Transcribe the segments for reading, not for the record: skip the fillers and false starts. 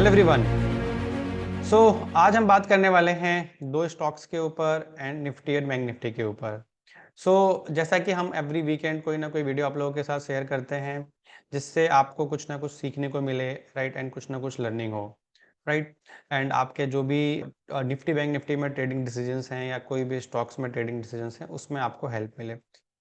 Everyone. सो आज हम बात करने वाले हैं दो स्टॉक्स के ऊपर एंड निफ्टी और बैंक निफ्टी के ऊपर। जैसा कि हम एवरी वीकेंड कोई ना कोई वीडियो आप लोगों के साथ शेयर करते हैं जिससे आपको कुछ ना कुछ सीखने को मिले, राइट, एंड कुछ ना कुछ लर्निंग हो, राइट। एंड आपके जो भी निफ्टी बैंक निफ्टी में ट्रेडिंग डिसीजंस हैं या कोई भी स्टॉक्स में ट्रेडिंग डिसीजंस हैं उसमें आपको हेल्प मिले।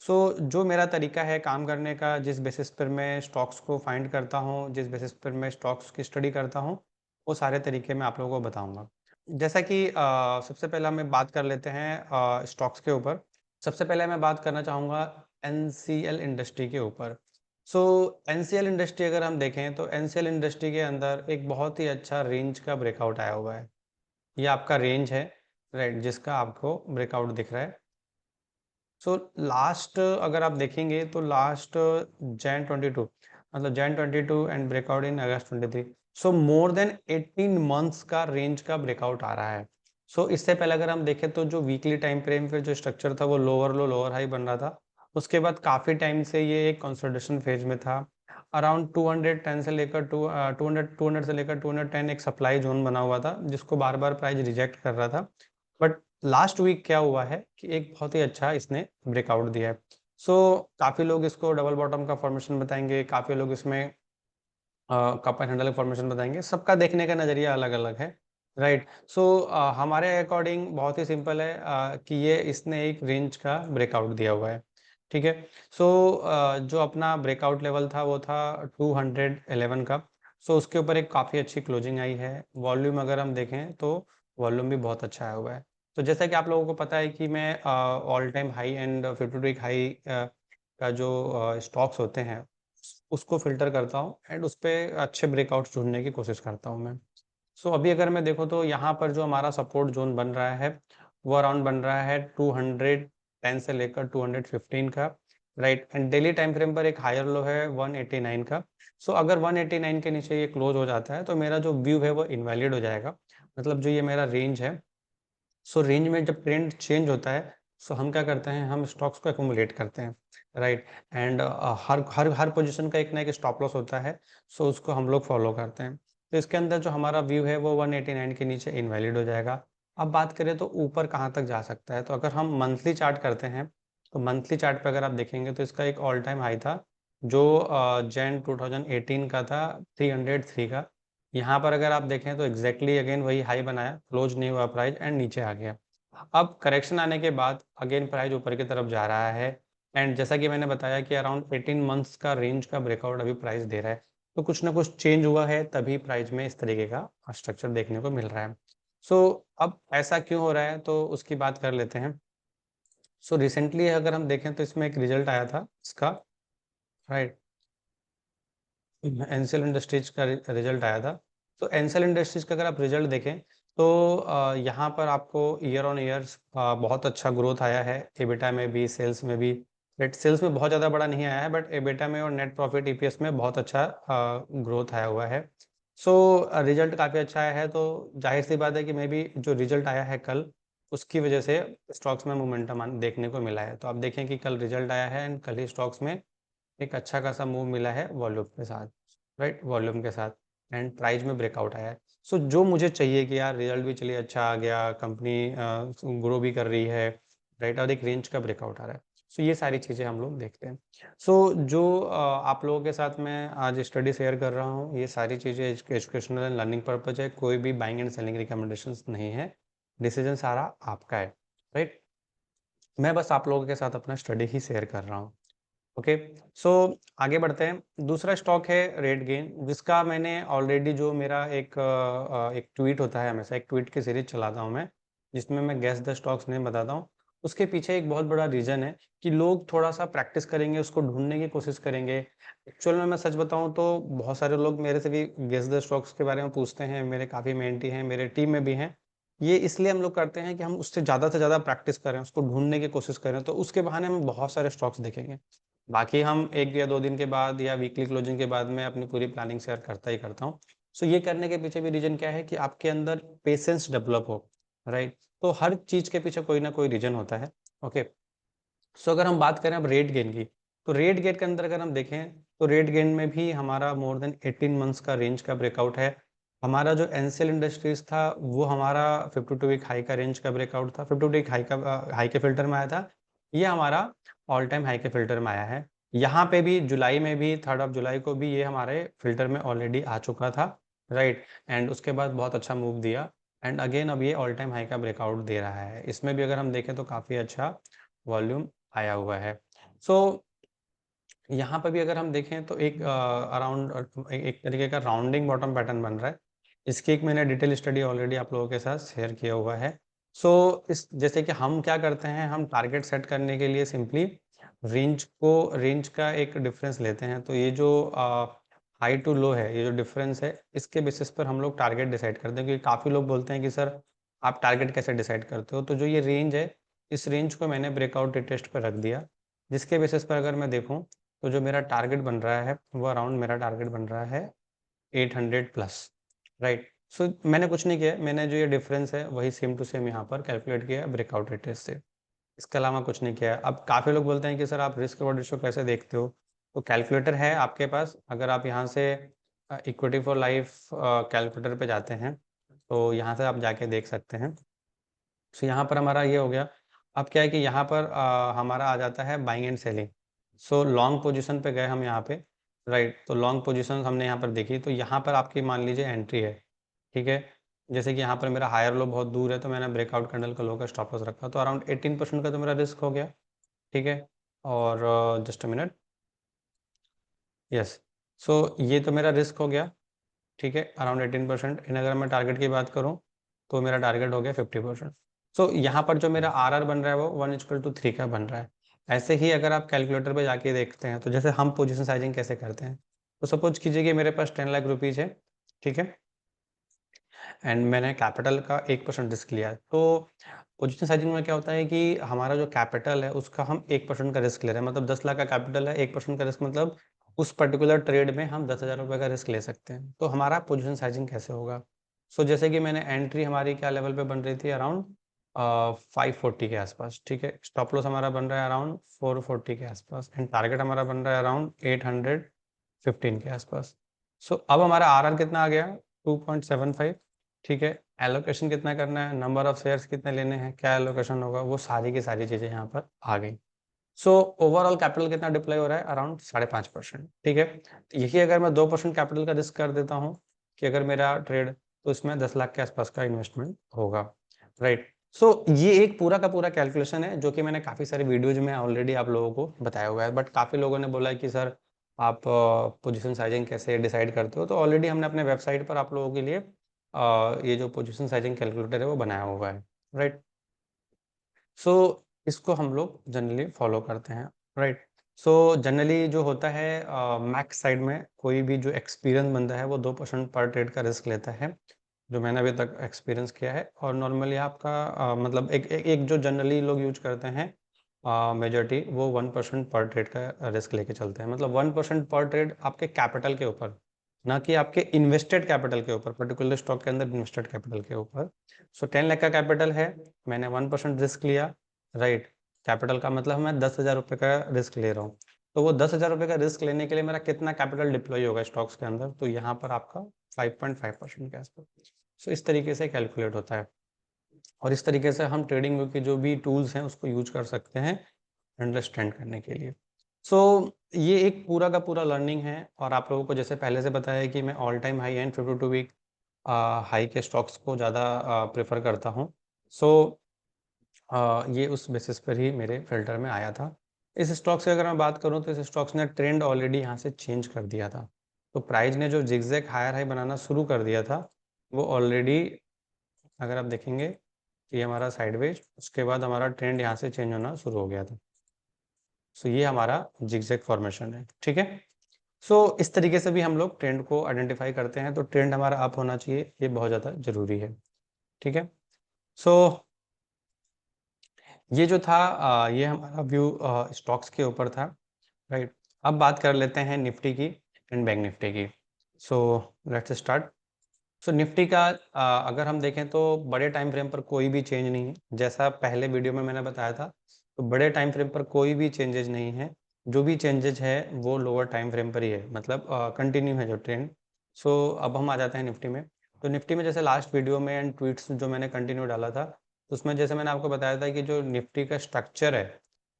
जो मेरा तरीका है काम करने का, जिस बेसिस पर मैं स्टॉक्स को फाइंड करता हूँ, जिस बेसिस पर मैं स्टॉक्स की स्टडी करता हूँ, वो सारे तरीके मैं आप लोगों को बताऊंगा। जैसा कि सबसे पहले हम बात कर लेते हैं स्टॉक्स के ऊपर। सबसे पहले मैं बात करना चाहूँगा एनसीएल इंडस्ट्री के ऊपर। एनसीएल इंडस्ट्री अगर हम देखें तो एनसीएल इंडस्ट्री के अंदर एक बहुत ही अच्छा रेंज का ब्रेकआउट आया हुआ है। ये आपका रेंज है, राइट, जिसका आपको ब्रेकआउट दिख रहा है। लास्ट अगर आप देखेंगे तो लास्ट जैन 22, मतलब Jain 22 and breakout in August 23। More than 18 months का रेंज का ब्रेकआउट आ रहा है। इससे पहले अगर हम देखें तो जो वीकली टाइम फ्रेम पे जो स्ट्रक्चर था वो लोअर लो लोअर हाई बन रहा था। उसके बाद काफ़ी टाइम से ये एक कंसोलिडेशन फेज में था। अराउंड 210 से लेकर 200 से लेकर 210 एक सप्लाई जोन बना हुआ था जिसको बार बार प्राइस रिजेक्ट कर रहा था। बट लास्ट वीक क्या हुआ है कि एक बहुत ही अच्छा इसने ब्रेकआउट दिया है। काफ़ी लोग इसको डबल बॉटम का फॉर्मेशन बताएंगे, काफ़ी लोग इसमें कप एंड हैंडल फॉर्मेशन बताएंगे। सबका देखने का नज़रिया अलग अलग है, राइट। हमारे अकॉर्डिंग बहुत ही सिंपल है कि ये इसने एक रेंज का ब्रेकआउट दिया हुआ है, ठीक है। जो अपना ब्रेकआउट लेवल था वो था 211 का। उसके ऊपर एक काफ़ी अच्छी क्लोजिंग आई है। वॉल्यूम अगर हम देखें तो वॉल्यूम भी बहुत अच्छा आया हुआ है। जैसा कि आप लोगों को पता है कि मैं all time high and 52 high का जो स्टॉक्स होते हैं उसको फिल्टर करता हूँ एंड उस पर अच्छे ब्रेकआउट्स ढूंढने की कोशिश करता हूँ मैं। अभी अगर मैं देखूँ तो यहाँ पर जो हमारा सपोर्ट जोन बन रहा है वो अराउंड बन रहा है 210 से लेकर 215 का, right. And daily time frame पर एक हायर लो है 189 का। अगर 189 के नीचे ये क्लोज हो जाता है तो मेरा जो व्यू है वो इनवैलिड हो जाएगा। मतलब जो ये मेरा रेंज है, रेंज में जब ट्रेंड चेंज होता है हम क्या करते हैं, हम स्टॉक्स को एक्यूमुलेट करते हैं, right. And her her her position का एक ना एक स्टॉप लॉस होता है। उसको हम लोग फॉलो करते हैं। इसके अंदर जो हमारा व्यू है वो 189 के नीचे इनवैलिड हो जाएगा। अब बात करें तो ऊपर कहाँ तक जा सकता है, तो अगर हम मंथली चार्ट करते हैं तो मंथली चार्ट पे अगर आप देखेंगे तो इसका एक ऑल टाइम हाई था जो जैन 2018 का था 303 का। यहाँ पर अगर आप देखें तो एग्जैक्टली अगेन वही हाई बनाया, क्लोज नहीं हुआ प्राइस एंड नीचे आ गया। अब करेक्शन आने के बाद अगेन प्राइस ऊपर की तरफ जा रहा है। एंड जैसा कि मैंने बताया कि अराउंड 18 मंथ्स का रेंज का ब्रेकआउट अभी प्राइस दे रहा है। तो कुछ ना कुछ चेंज हुआ है तभी प्राइस में इस तरीके का स्ट्रक्चर देखने को मिल रहा है। अब ऐसा क्यों हो रहा है तो उसकी बात कर लेते हैं। रिसेंटली अगर हम देखें तो इसमें एक रिजल्ट आया था इसका, राइट, एनसेल इंडस्ट्रीज का रिजल्ट आया था। एनसेल इंडस्ट्रीज का अगर आप रिजल्ट देखें तो यहाँ पर आपको ईयर ऑन ईयर बहुत अच्छा ग्रोथ आया है, एबिटा में भी सेल्स में भी। बट सेल्स में बहुत ज़्यादा बड़ा नहीं आया है, बट एबिटा में और नेट प्रॉफिट ईपीएस में बहुत अच्छा ग्रोथ आया हुआ है। रिजल्ट काफ़ी अच्छा आया है, तो जाहिर सी बात है कि मे बी जो रिजल्ट आया है कल उसकी वजह से स्टॉक्स में मोमेंटम देखने को मिला है। तो आप देखें कि कल रिजल्ट आया है एंड कल ही स्टॉक्स में एक अच्छा खासा मूव मिला है वॉल्यूम के साथ, राइट, वॉल्यूम के साथ। एंड प्राइस में ब्रेकआउट आया है। जो मुझे चाहिए कि यार रिजल्ट भी चलिए अच्छा आ गया, कंपनी ग्रो भी कर रही है, राइट, और एक रेंज का ब्रेकआउट आ रहा है। ये सारी चीज़ें हम लोग देखते हैं। जो आप लोगों के साथ मैं आज स्टडी शेयर कर रहा हूँ ये सारी चीज़ें एजुकेशनल एंड लर्निंग पर्पज है, कोई भी बाइंग एंड सेलिंग रिकमेंडेशंस नहीं है। डिसीजन सारा आपका है, राइट। मैं बस आप लोगों के साथ अपना स्टडी ही शेयर कर रहा हूँ। ओके। सो आगे बढ़ते हैं। दूसरा स्टॉक है रेड गेन, जिसका मैंने ऑलरेडी जो मेरा एक ट्वीट होता है, हमेशा एक ट्वीट की सीरीज चलाता हूँ मैं, जिसमें मैं गेस द स्टॉक्स नेम बताता हूँ। उसके पीछे एक बहुत बड़ा रीज़न है कि लोग थोड़ा सा प्रैक्टिस करेंगे, उसको ढूंढने की कोशिश करेंगे। एक्चुअल में मैं सच बताऊँ तो बहुत सारे लोग मेरे से भी गेस द स्टॉक्स के बारे में पूछते हैं, मेरे काफ़ी मेंटी हैं, मेरे टीम में भी हैं। ये इसलिए हम लोग करते हैं कि हम उससे ज़्यादा से ज़्यादा प्रैक्टिस करें, उसको ढूंढने की कोशिश करें, तो उसके बहाने हम बहुत सारे स्टॉक्स देखेंगे। बाकी हम 1 या 2 दिन के बाद या वीकली क्लोजिंग के बाद मैं अपनी पूरी प्लानिंग शेयर करता ही करता हूँ। ये करने के पीछे भी रीज़न क्या है कि आपके अंदर पेशेंस डेवलप हो, राइट। तो हर चीज़ के पीछे कोई ना कोई रीज़न होता है। ओके। अगर हम बात करें अब रेट गेन की, तो रेट गेन के अंदर अगर हम देखें तो रेट गेन में भी हमारा मोर देन 18 मंथ्स का रेंज का ब्रेकआउट है। हमारा जो एनसीएल इंडस्ट्रीज था वो हमारा 52 वीक हाई का रेंज का ब्रेकआउट था, 52 वीक हाई के फिल्टर में आया था। ये हमारा ऑल टाइम हाई के फिल्टर में आया है। यहाँ पे भी जुलाई में भी 3 जुलाई को भी ये हमारे फिल्टर में ऑलरेडी आ चुका था, राइट। एंड उसके बाद बहुत अच्छा मूव दिया एंड अगेन अब ये ऑल टाइम हाई का ब्रेकआउट दे रहा है। इसमें भी अगर हम देखें तो काफ़ी अच्छा वॉल्यूम आया हुआ है। सो यहाँ पर भी अगर हम देखें तो एक अराउंड एक तरीके का राउंडिंग बॉटम पैटर्न बन रहा है। इसकी एक मैंने डिटेल स्टडी ऑलरेडी आप लोगों के साथ शेयर किया हुआ है। सो इस जैसे कि हम क्या करते हैं, हम टारगेट सेट करने के लिए सिंपली रेंज का एक डिफरेंस लेते हैं। तो ये जो हाई टू लो है, ये जो डिफरेंस है, इसके बेसिस पर हम लोग टारगेट डिसाइड करते हैं। क्योंकि काफ़ी लोग बोलते हैं कि सर आप टारगेट कैसे डिसाइड करते हो। तो जो ये रेंज है, इस रेंज को मैंने ब्रेकआउट टेस्ट पर रख दिया, जिसके बेसिस पर अगर मैं देखूँ तो जो मेरा टारगेट बन रहा है वो अराउंड मेरा टारगेट बन रहा है 800 प्लस, राइट। सो मैंने कुछ नहीं किया, मैंने जो ये डिफरेंस है वही सेम टू सेम यहाँ पर कैलकुलेट किया ब्रेकआउट रेट से। इसके अलावा कुछ नहीं किया है। अब काफ़ी लोग बोलते हैं कि सर आप रिस्क रिवॉर्ड रेशियो कैसे देखते हो। तो कैलकुलेटर है आपके पास, अगर आप यहाँ से इक्विटी फॉर लाइफ कैलकुलेटर पे जाते हैं तो यहाँ से आप जाके देख सकते हैं। सो यहाँ पर हमारा ये हो गया। अब क्या है कि यहाँ पर हमारा आ जाता है buying and selling. So long position पे गए हम यहाँ पे, राइट। तो लॉन्ग पोजीशन हमने यहाँ पर देखी, तो यहाँ पर आपकी मान लीजिए एंट्री है, ठीक है। जैसे कि यहाँ पर मेरा हायर लो बहुत दूर है, तो मैंने ब्रेकआउट कैंडल का लो का स्टॉप लॉस रखा, तो अराउंड 18% का तो मेरा रिस्क हो गया, ठीक है। और जस्ट अ मिनट, यस। सो ये तो मेरा रिस्क हो गया, ठीक है, अराउंड 18%। इन अगर मैं टारगेट की बात करूँ तो मेरा टारगेट हो गया 50%। सो यहाँ पर जो मेरा आर बन रहा है वो 1:3 का बन रहा है। ऐसे ही अगर आप कैलकुलेटर पे जाके देखते हैं तो जैसे हम पोजीशन साइजिंग कैसे करते हैं, तो सपोज कीजिए कि मेरे पास 10 लाख रुपीज़ है, ठीक है, एंड मैंने कैपिटल का 1% रिस्क लिया है। तो पोजीशन साइजिंग में क्या होता है कि हमारा जो कैपिटल है उसका हम 1% का रिस्क ले रहे हैं। मतलब 10 लाख का कैपिटल है, 1% का रिस्क मतलब उस पर्टिकुलर ट्रेड में हम 10,000 रुपये का रिस्क ले सकते हैं। तो हमारा पोजीशन साइजिंग कैसे होगा। सो जैसे कि मैंने एंट्री हमारी क्या लेवल पे बन रही थी, अराउंड 540 के आसपास, ठीक है। स्टॉप लॉस हमारा बन रहा है अराउंड 440 के आसपास एंड टारगेट हमारा बन रहा है अराउंड 815 के आसपास। सो अब हमारा आर कितना आ गया, 2.75, ठीक है। एलोकेशन कितना करना है, नंबर ऑफ शेयर्स कितने लेने हैं, क्या एलोकेशन होगा, वो सारी की सारी चीज़ें यहाँ पर आ गई। सो ओवरऑल कैपिटल कितना डिप्लॉय हो रहा है, अराउंड 5.5%, ठीक है। तो यही अगर मैं 2% कैपिटल का रिस्क कर देता हूँ कि अगर मेरा ट्रेड, तो इसमें 10 लाख के आसपास का इन्वेस्टमेंट होगा, राइट। सो ये एक पूरा का पूरा कैलकुलेशन है जो कि मैंने काफ़ी सारे वीडियोज में ऑलरेडी आप लोगों को बताया हुआ है। बट काफ़ी लोगों ने बोला है कि सर आप पोजीशन साइजिंग कैसे डिसाइड करते हो। तो ऑलरेडी हमने अपने वेबसाइट पर आप लोगों के लिए ये जो पोजीशन साइजिंग कैलकुलेटर है वो बनाया हुआ है, राइट। सो इसको हम लोग जनरली फॉलो करते हैं, राइट। सो जनरली जो होता है मैक्स साइड में कोई भी जो एक्सपीरियंस बंदा है वो 2% पर ट्रेड का रिस्क लेता है, जो मैंने अभी तक एक्सपीरियंस किया है। और नॉर्मली आपका मतलब एक जो जनरली लोग यूज करते हैं मेजॉरिटी, वो 1% पर ट्रेड का रिस्क लेके चलते हैं। मतलब 1% पर ट्रेड आपके कैपिटल के ऊपर, ना कि आपके इन्वेस्टेड कैपिटल के ऊपर, पर्टिकुलर स्टॉक के अंदर इन्वेस्टेड कैपिटल के ऊपर। सो 10 लाख का कैपिटल है, मैंने 1% रिस्क लिया, राइट। कैपिटल का मतलब मैं 10,000 रुपये का रिस्क ले रहा हूँ। तो वो 10,000 रुपये का रिस्क लेने के लिए मेरा कितना कैपिटल डिप्लॉय होगा स्टॉक्स के अंदर, तो यहाँ पर आपका 5.5% के आसपास। सो इस तरीके से कैलकुलेट होता है और इस तरीके से हम ट्रेडिंग के जो भी टूल्स हैं उसको यूज कर सकते हैं अंडरस्टैंड करने के लिए। सो ये एक पूरा का पूरा लर्निंग है। और आप लोगों को जैसे पहले से बताया कि मैं all time high and 52 week high के स्टॉक्स को ज़्यादा प्रेफर करता हूँ। सो ये उस बेसिस पर ही मेरे फिल्टर में आया था। इस स्टॉक से अगर मैं बात करूँ तो इस स्टॉक्स ने ट्रेंड ऑलरेडी यहाँ से चेंज कर दिया था। तो प्राइस ने जो जिगजैग हायर हाई बनाना शुरू कर दिया था वो ऑलरेडी, अगर आप देखेंगे कि हमारा साइडवेज, उसके बाद हमारा ट्रेंड यहाँ से चेंज होना शुरू हो गया था। सो ये हमारा जिगजैग फॉर्मेशन है, ठीक है। सो इस तरीके से भी हम लोग ट्रेंड को आइडेंटिफाई करते हैं। तो ट्रेंड हमारा अप होना चाहिए, ये बहुत ज़्यादा ज़रूरी है, ठीक है। सो ये जो था ये हमारा व्यू स्टॉक्स के ऊपर था, राइट। अब बात कर लेते हैं निफ्टी की एंड बैंक निफ्टी की। So let's start. So Nifty का अगर हम देखें तो बड़े टाइम फ्रेम पर कोई भी चेंज नहीं है, जैसा पहले वीडियो में मैंने बताया था। तो बड़े टाइम फ्रेम पर कोई भी चेंजेज नहीं है, जो भी चेंजेज है वो लोअर टाइम फ्रेम पर ही है, मतलब कंटिन्यू है जो ट्रेंड। सो अब हम आ जाते हैं निफ्टी में। तो निफ्टी में जैसे लास्ट वीडियो में एंड ट्वीट्स जो मैंने कंटिन्यू डाला था, तो उसमें जैसे मैंने आपको बताया था कि जो निफ्टी का स्ट्रक्चर है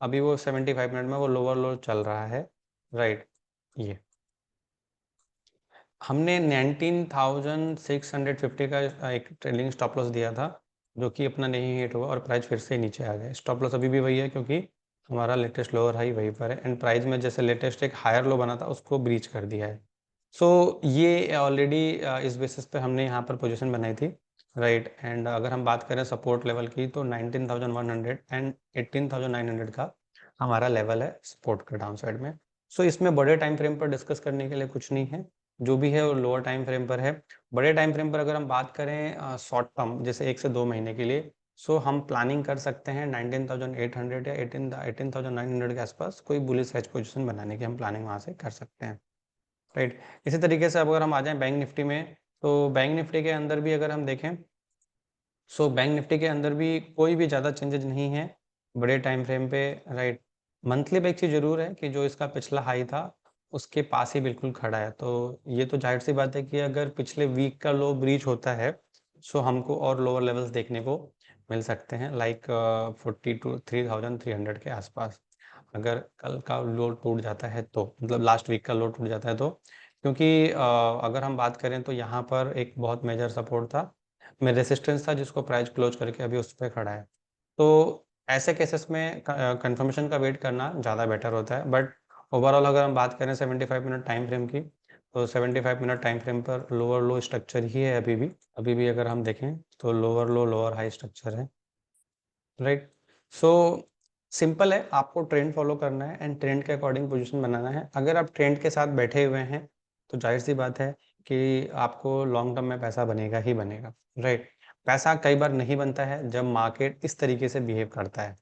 अभी वो 75 मिनट में वो लोअर लो चल रहा है, राइट। ये हमने 19,650 का एक ट्रेलिंग स्टॉप लॉस दिया था, जो कि अपना नहीं हिट हुआ और प्राइस फिर से नीचे आ गया। स्टॉप लॉस अभी भी वही है क्योंकि हमारा लेटेस्ट लोअर हाई वहीं पर है एंड प्राइस में जैसे लेटेस्ट एक हायर लो बना था उसको ब्रीच कर दिया है। सो ये ऑलरेडी इस बेसिस पे हमने यहाँ पर पोजीशन बनाई थी, राइट। एंड अगर हम बात करें सपोर्ट लेवल की तो 19,100 एंड 18,900 का हमारा लेवल है सपोर्ट का डाउन साइड में। सो इसमें बड़े टाइम फ्रेम पर डिस्कस करने के लिए कुछ नहीं है, जो भी है वो लोअर टाइम फ्रेम पर है। बड़े टाइम फ्रेम पर अगर हम बात करें शॉर्ट टर्म जैसे 1 से 2 महीने के लिए, सो हम प्लानिंग कर सकते हैं 19,800 या 18,900 के आसपास कोई बुलिश हेज पोजीशन बनाने की हम प्लानिंग वहाँ से कर सकते हैं, राइट। इसी तरीके से अब अगर हम आ जाएं बैंक निफ्टी में, तो बैंक निफ्टी के अंदर भी अगर हम देखें, सो बैंक निफ्टी के अंदर भी कोई भी ज़्यादा चेंजेस नहीं है बड़े टाइम फ्रेम पे, राइट। मंथली पे एक चीज़ जरूर है कि जो इसका पिछला हाई था उसके पास ही बिल्कुल खड़ा है, तो ये तो जाहिर सी बात है कि अगर पिछले वीक का लो ब्रीच होता है सो हमको और लोअर लेवल्स देखने को मिल सकते हैं, लाइक 42,300 के आसपास। अगर कल का लो टूट जाता है तो मतलब लास्ट वीक का लो टूट जाता है तो, क्योंकि अगर हम बात करें तो यहाँ पर एक बहुत मेजर सपोर्ट था, में रेसिस्टेंस था जिसको प्राइस क्लोज करके अभी उस पर खड़ा है। तो ऐसे केसेस में कंफर्मेशन का वेट करना ज़्यादा बेटर होता है। बट ओवरऑल अगर हम बात करें 75 मिनट टाइम फ्रेम की, तो 75 मिनट टाइम फ्रेम पर लोअर लो स्ट्रक्चर ही है अभी भी अगर हम देखें तो लोअर लो लोअर हाई स्ट्रक्चर है, राइट। सो सिंपल है, आपको ट्रेंड फॉलो करना है एंड ट्रेंड के अकॉर्डिंग पोजीशन बनाना है। अगर आप ट्रेंड के साथ बैठे हुए हैं तो जाहिर सी बात है कि आपको लॉन्ग टर्म में पैसा बनेगा ही बनेगा, राइट। पैसा कई बार नहीं बनता है जब मार्केट इस तरीके से बिहेव करता है,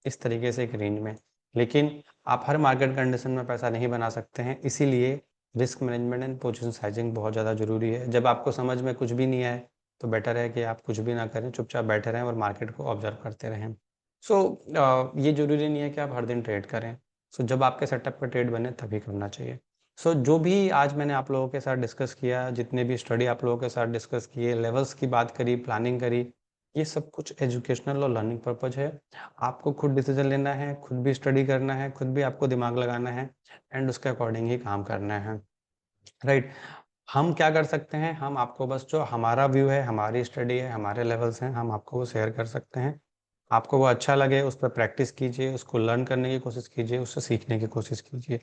इस तरीके से एक रेंज में, लेकिन आप हर मार्केट कंडीशन में पैसा नहीं बना सकते हैं। इसीलिए risk management and position sizing बहुत ज़्यादा जरूरी है। जब आपको समझ में कुछ भी नहीं आए तो बेटर है कि आप कुछ भी ना करें, चुपचाप बैठे रहें और मार्केट को ऑब्जर्व करते रहें। सो ये जरूरी नहीं है कि आप हर दिन ट्रेड करें। सो जब आपके सेटअप पर ट्रेड बने तभी करना चाहिए। सो जो भी आज मैंने आप लोगों के साथ डिस्कस किया, जितने भी स्टडी आप लोगों के साथ डिस्कस किए, लेवल्स की बात करी, प्लानिंग करी, ये सब कुछ एजुकेशनल और लर्निंग पर्पज है। आपको खुद डिसीजन लेना है, खुद भी स्टडी करना है, खुद भी आपको दिमाग लगाना है एंड उसके अकॉर्डिंग ही काम करना है, राइट। हम क्या कर सकते हैं, हम आपको बस जो हमारा व्यू है, हमारी स्टडी है, हमारे लेवल्स हैं, हम आपको वो शेयर कर सकते हैं। आपको वो अच्छा लगे उस पर प्रैक्टिस कीजिए, उसको लर्न करने की कोशिश कीजिए, उससे सीखने की कोशिश कीजिए।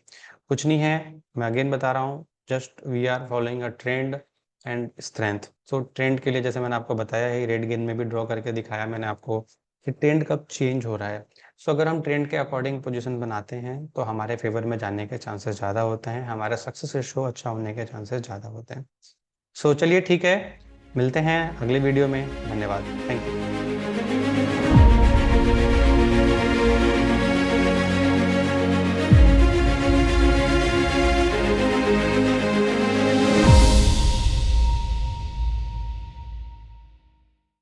कुछ नहीं है, मैं अगेन बता रहा हूँ, just we are following a trend and strength. So trend के लिए जैसे मैंने आपको बताया ही, रेड गेन में भी ड्रॉ करके दिखाया मैंने आपको कि ट्रेंड कब चेंज हो रहा है। सो अगर हम ट्रेंड के अकॉर्डिंग पोजीशन बनाते हैं तो हमारे फेवर में जाने के चांसेस ज़्यादा होते हैं, हमारे सक्सेस रेशो अच्छा होने के चांसेस ज़्यादा होते हैं। सो चलिए ठीक है, मिलते हैं अगले वीडियो में। धन्यवाद, थैंक यू।